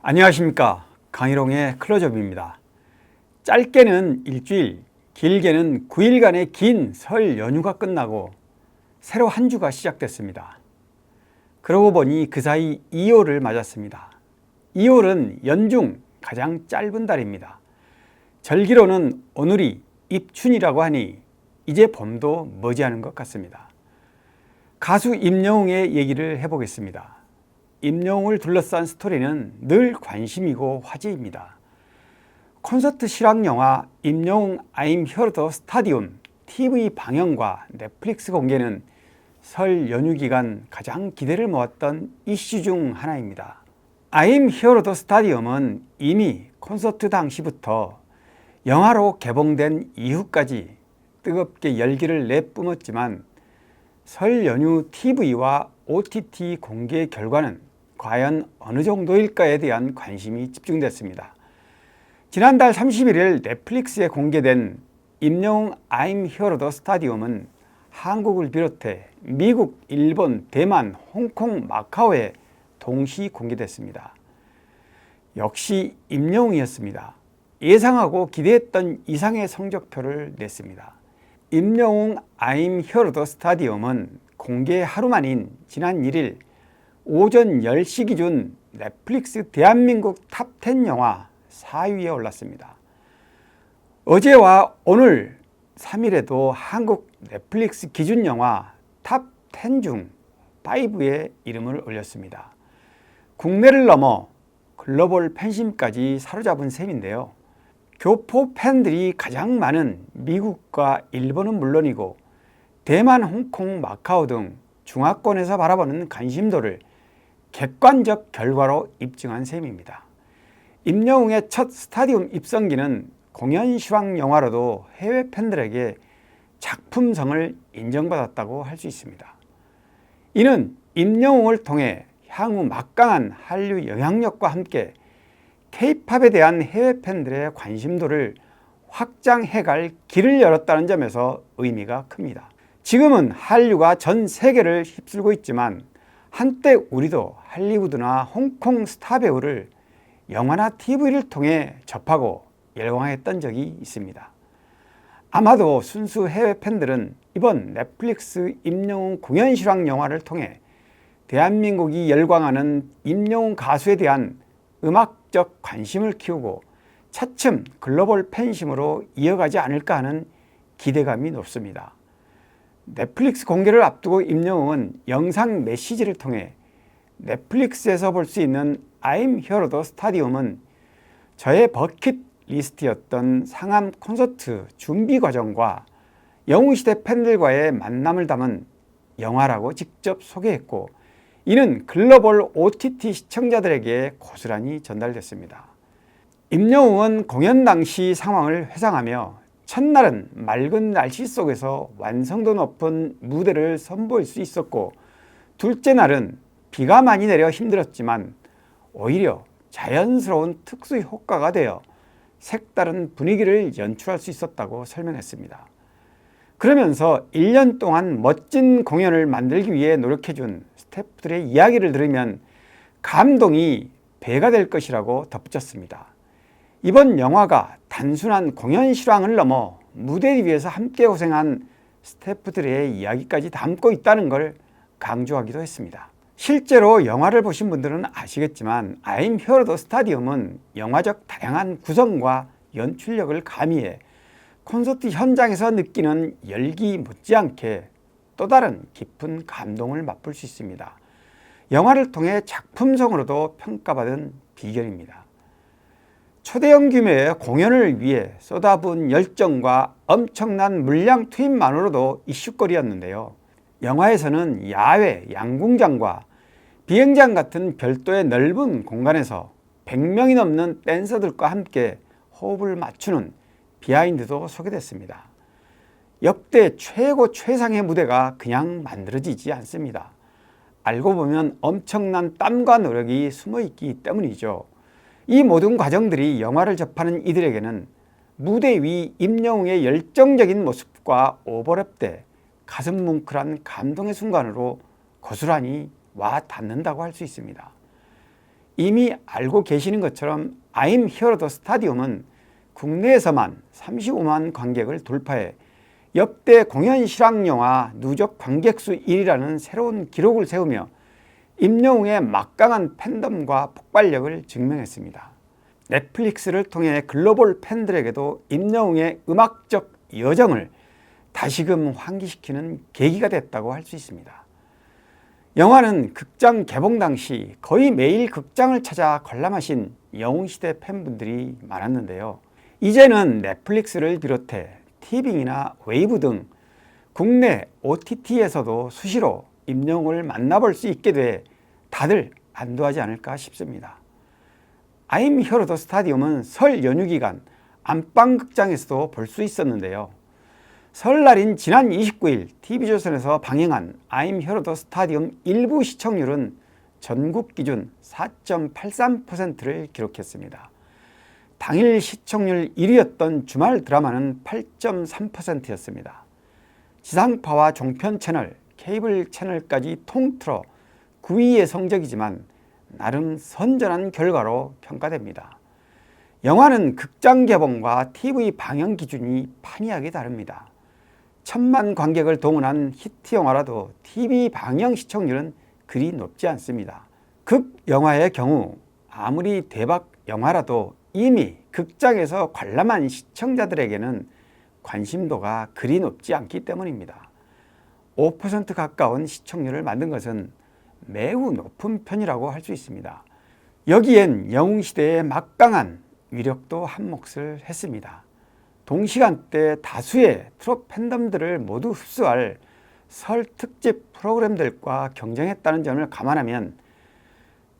안녕하십니까. 강희롱의 클로즈업입니다. 짧게는 일주일, 길게는 9일간의 긴 설 연휴가 끝나고 새로 한 주가 시작됐습니다. 그러고 보니 그 사이 2월을 맞았습니다. 2월은 연중 가장 짧은 달입니다. 절기로는 오늘이 입춘이라고 하니 이제 봄도 머지않은 것 같습니다. 가수 임영웅의 얘기를 해보겠습니다. 임영웅을 둘러싼 스토리는 늘 관심이고 화제입니다. 콘서트 실황 영화 임영웅 I'm Here the Stadium TV 방영과 넷플릭스 공개는 설 연휴 기간 가장 기대를 모았던 이슈 중 하나입니다. I'm Here the Stadium은 이미 콘서트 당시부터 영화로 개봉된 이후까지 뜨겁게 열기를 내뿜었지만 설 연휴 TV와 OTT 공개 결과는 과연 어느 정도일까에 대한 관심이 집중됐습니다. 지난달 31일 넷플릭스에 공개된 임영웅 I'm Here the Stadium은 한국을 비롯해 미국, 일본, 대만, 홍콩, 마카오에 동시 공개됐습니다. 역시 임영웅이었습니다. 예상하고 기대했던 이상의 성적표를 냈습니다. 임영웅 I'm Here the Stadium은 공개 하루 만인 지난 1일 오전 10시 기준 넷플릭스 대한민국 탑10 영화 4위에 올랐습니다. 어제와 오늘 3일에도 한국 넷플릭스 기준 영화 탑10 중 5에 이름을 올렸습니다. 국내를 넘어 글로벌 팬심까지 사로잡은 셈인데요. 교포 팬들이 가장 많은 미국과 일본은 물론이고 대만, 홍콩, 마카오 등 중화권에서 바라보는 관심도를 객관적 결과로 입증한 셈입니다. 임영웅의 첫 스타디움 입성기는 공연 실황 영화로도 해외 팬들에게 작품성을 인정받았다고 할 수 있습니다. 이는 임영웅을 통해 향후 막강한 한류 영향력과 함께 K-팝에 대한 해외 팬들의 관심도를 확장해갈 길을 열었다는 점에서 의미가 큽니다. 지금은 한류가 전 세계를 휩쓸고 있지만 한때 우리도 할리우드나 홍콩 스타 배우를 영화나 TV를 통해 접하고 열광했던 적이 있습니다. 아마도 순수 해외 팬들은 이번 넷플릭스 임영웅 공연 실황 영화를 통해 대한민국이 열광하는 임영웅 가수에 대한 음악적 관심을 키우고 차츰 글로벌 팬심으로 이어가지 않을까 하는 기대감이 높습니다. 넷플릭스 공개를 앞두고 임영웅은 영상 메시지를 통해 넷플릭스에서 볼 수 있는 I'm Here the Stadium은 저의 버킷리스트였던 상암 콘서트 준비 과정과 영웅시대 팬들과의 만남을 담은 영화라고 직접 소개했고 이는 글로벌 OTT 시청자들에게 고스란히 전달됐습니다. 임영웅은 공연 당시 상황을 회상하며 첫날은 맑은 날씨 속에서 완성도 높은 무대를 선보일 수 있었고 둘째 날은 비가 많이 내려 힘들었지만 오히려 자연스러운 특수 효과가 되어 색다른 분위기를 연출할 수 있었다고 설명했습니다. 그러면서 1년 동안 멋진 공연을 만들기 위해 노력해준 스태프들의 이야기를 들으면 감동이 배가 될 것이라고 덧붙였습니다. 이번 영화가 단순한 공연 실황을 넘어 무대 위에서 함께 고생한 스태프들의 이야기까지 담고 있다는 걸 강조하기도 했습니다. 실제로 영화를 보신 분들은 아시겠지만 I'm Here the Stadium은 영화적 다양한 구성과 연출력을 가미해 콘서트 현장에서 느끼는 열기 못지않게 또 다른 깊은 감동을 맛볼 수 있습니다. 영화를 통해 작품성으로도 평가받은 비결입니다. 초대형 규모의 공연을 위해 쏟아부은 열정과 엄청난 물량 투입만으로도 이슈거리였는데요. 영화에서는 야외 양궁장과 비행장 같은 별도의 넓은 공간에서 100명이 넘는 댄서들과 함께 호흡을 맞추는 비하인드도 소개됐습니다. 역대 최고 최상의 무대가 그냥 만들어지지 않습니다. 알고 보면 엄청난 땀과 노력이 숨어있기 때문이죠. 이 모든 과정들이 영화를 접하는 이들에게는 무대 위 임영웅의 열정적인 모습과 오버랩돼 가슴 뭉클한 감동의 순간으로 고스란히 와 닿는다고 할 수 있습니다. 이미 알고 계시는 것처럼 I'm Here The Stadium은 국내에서만 35만 관객을 돌파해 역대 공연 실황영화 누적 관객수 1위라는 새로운 기록을 세우며 임영웅의 막강한 팬덤과 폭발력을 증명했습니다. 넷플릭스를 통해 글로벌 팬들에게도 임영웅의 음악적 여정을 다시금 환기시키는 계기가 됐다고 할 수 있습니다. 영화는 극장 개봉 당시 거의 매일 극장을 찾아 관람하신 영웅시대 팬분들이 많았는데요. 이제는 넷플릭스를 비롯해 티빙이나 웨이브 등 국내 OTT에서도 수시로 임영웅을 만나볼 수 있게 돼 다들 안도하지 않을까 싶습니다. I'm Here The Stadium은 설 연휴 기간 안방극장에서도 볼 수 있었는데요. 설날인 지난 29일 TV조선에서 방영한 I'm Here The Stadium 일부 시청률은 전국 기준 4.83%를 기록했습니다. 당일 시청률 1위였던 주말 드라마는 8.3%였습니다. 지상파와 종편 채널, 케이블 채널까지 통틀어 9위의 성적이지만 나름 선전한 결과로 평가됩니다. 영화는 극장 개봉과 TV 방영 기준이 판이하게 다릅니다. 1,000만 관객을 동원한 히트 영화라도 TV 방영 시청률은 그리 높지 않습니다. 극 영화의 경우 아무리 대박 영화라도 이미 극장에서 관람한 시청자들에게는 관심도가 그리 높지 않기 때문입니다. 5% 가까운 시청률을 만든 것은 매우 높은 편이라고 할 수 있습니다. 여기엔 영웅시대의 막강한 위력도 한몫을 했습니다. 동시간대 다수의 트롯 팬덤들을 모두 흡수할 설 특집 프로그램들과 경쟁했다는 점을 감안하면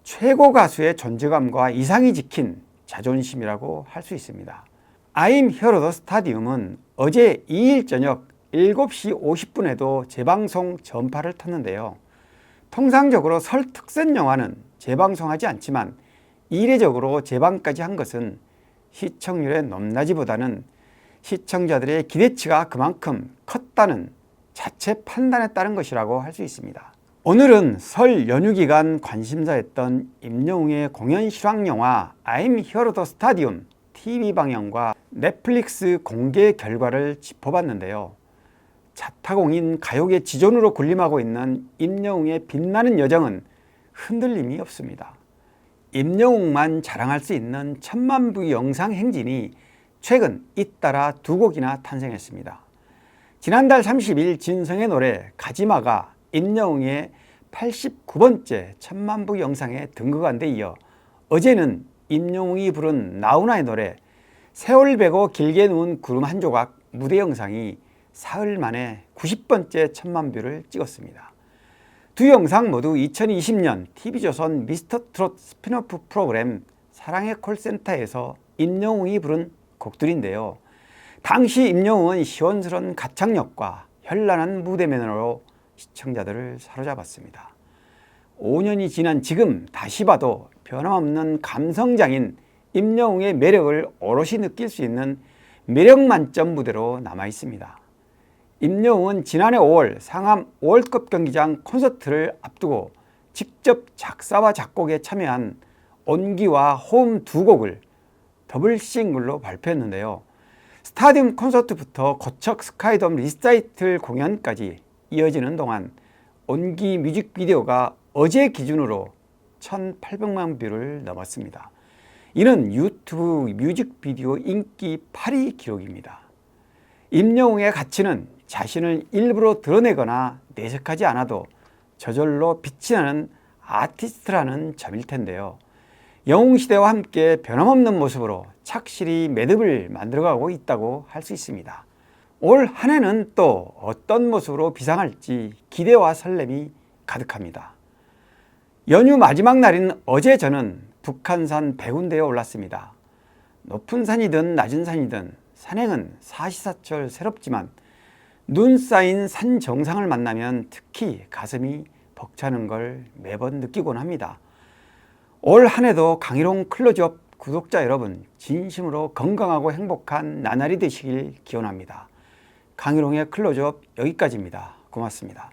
최고 가수의 존재감과 이상이 지킨 자존심이라고 할 수 있습니다. I'm Here The Stadium은 어제 2일 저녁 7시 50분에도 재방송 전파를 탔는데요. 통상적으로 설 특선 영화는 재방송하지 않지만 이례적으로 재방까지 한 것은 시청률의 높낮이보다는 시청자들의 기대치가 그만큼 컸다는 자체 판단에 따른 것이라고 할 수 있습니다. 오늘은 설 연휴 기간 관심사였던 임영웅의 공연 실황영화 I'm Here The Stadium TV 방영과 넷플릭스 공개 결과를 짚어봤는데요. 자타공인 가요계 지존으로 군림하고 있는 임영웅의 빛나는 여정은 흔들림이 없습니다. 임영웅만 자랑할 수 있는 1,000만 뷰 영상 행진이 최근 잇따라 2곡이나 탄생했습니다. 지난달 30일 진성의 노래 가지마가 임영웅의 89번째 1,000만 뷰 영상에 등극한 데 이어 어제는 임영웅이 부른 나훈아의 노래 세월 베고 길게 누운 구름 한 조각 무대 영상이 사흘 만에 90번째 1,000만 뷰를 찍었습니다. 두 영상 모두 2020년 TV조선 미스터 트롯 스피노프 프로그램 사랑의 콜센터에서 임영웅이 부른 곡들인데요. 당시 임영웅은 시원스러운 가창력과 현란한 무대면으로 시청자들을 사로잡았습니다. 5년이 지난 지금 다시 봐도 변함없는 감성장인 임영웅의 매력을 오롯이 느낄 수 있는 매력 만점 무대로 남아 있습니다. 임영웅은 지난해 5월 상암 월드컵 경기장 콘서트를 앞두고 직접 작사와 작곡에 참여한 온기와 호음 2곡을 더블 싱글로 발표했는데요. 스타디움 콘서트부터 고척 스카이돔 리사이틀 공연까지 이어지는 동안 온기 뮤직비디오가 어제 기준으로 1,800만 뷰를 넘었습니다. 이는 유튜브 뮤직비디오 인기 8위 기록입니다. 임영웅의 가치는 자신을 일부러 드러내거나 내색하지 않아도 저절로 빛이 나는 아티스트라는 점일 텐데요. 영웅시대와 함께 변함없는 모습으로 착실히 매듭을 만들어가고 있다고 할 수 있습니다. 올 한 해는 또 어떤 모습으로 비상할지 기대와 설렘이 가득합니다. 연휴 마지막 날인 어제 저는 북한산 백운대에 올랐습니다. 높은 산이든 낮은 산이든 산행은 사시사철 새롭지만 눈 쌓인 산 정상을 만나면 특히 가슴이 벅차는 걸 매번 느끼곤 합니다. 올 한 해도 강희롱 클로즈업 구독자 여러분 진심으로 건강하고 행복한 나날이 되시길 기원합니다. 강희롱의 클로즈업 여기까지입니다. 고맙습니다.